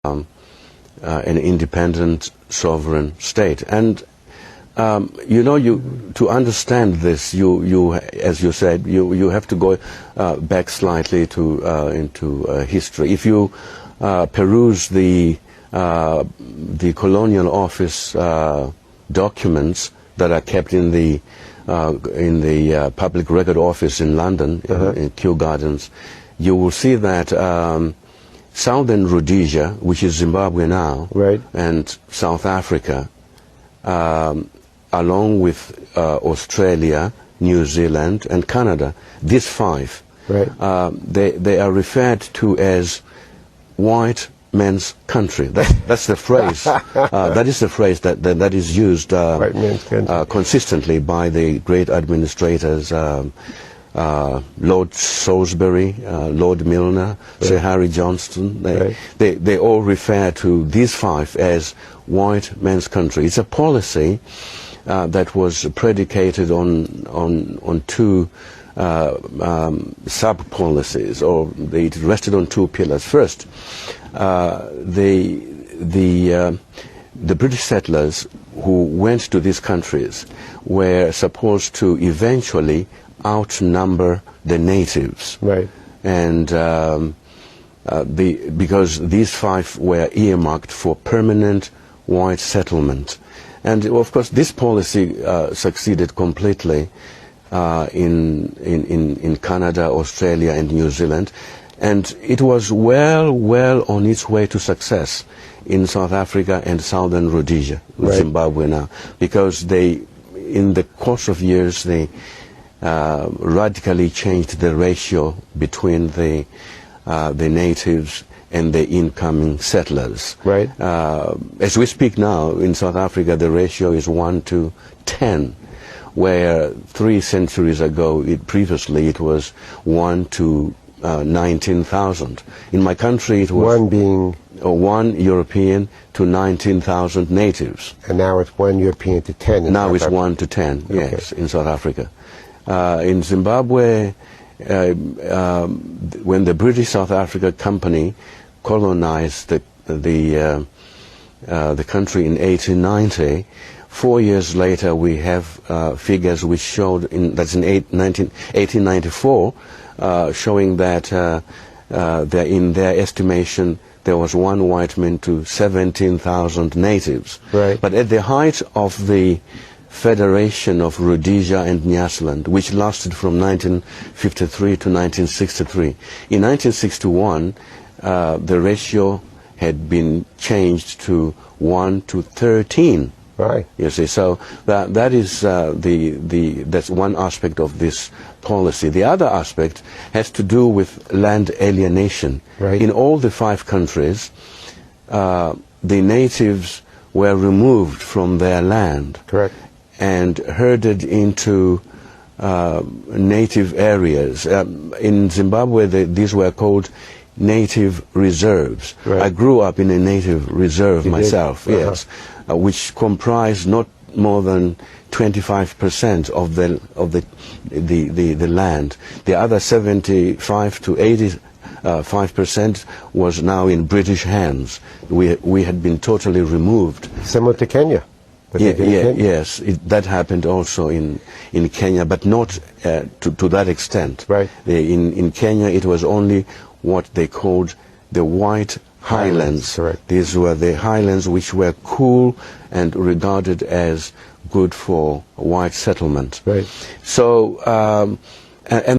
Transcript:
an independent sovereign state. And to understand this, as you said, you have to go back slightly into history. If you peruse the colonial office documents that are kept in the public record office in London, in Kew Gardens, you will see that Southern Rhodesia, which is Zimbabwe now, right, and South Africa, along with Australia, New Zealand, and Canada, these five, right, they are referred to as white man's country. That's the phrase. That is the phrase that is used consistently by the great administrators, Lord Salisbury, Lord Milner, Sir Harry Johnston. They all refer to these five as white man's country. It's a policy that was predicated on two sub-policies, or it rested on two pillars. First, the British settlers who went to these countries were supposed to eventually outnumber the natives, right, and because these five were earmarked for permanent white settlement. And of course this policy succeeded completely in Canada, Australia, and New Zealand, and it was well on its way to success in South Africa and Southern Rhodesia, right, Zimbabwe now, because in the course of years, they radically changed the ratio between the natives and the incoming settlers. Right. As we speak now, in South Africa, the ratio is 1 to 10, where 3 centuries ago, previously, it was 1 to 19,000. In my country, it was 1 being 1 European to 19,000 natives. And now it's 1 European to 10. Now it's 1 to 10, yes, in South Africa. In Zimbabwe, when the British South Africa Company colonized the country in 1890, 4 years later we have figures which showed, that's in 1894, showing that in their estimation there was 1 white man to 17,000 natives. Right. But at the height of the Federation of Rhodesia and Nyasaland, which lasted from 1953 to 1963. In 1961, the ratio had been changed to 1 to 13. Right. You see, so that is that's one aspect of this policy. The other aspect has to do with land alienation. Right. In all the 5 countries, the natives were removed from their land. Correct. And herded into native areas. In Zimbabwe, these were called native reserves. Right. I grew up in a native reserve myself, yes, which comprised not more than 25% of the land. The other 75 to 85% was now in British hands. We had been totally removed. Similar to Kenya. Yes, that happened also in Kenya, but not to that extent. Right. In Kenya, it was only what they called the White Highlands. Correct. These were the highlands which were cool and regarded as good for white settlement. Right. So, and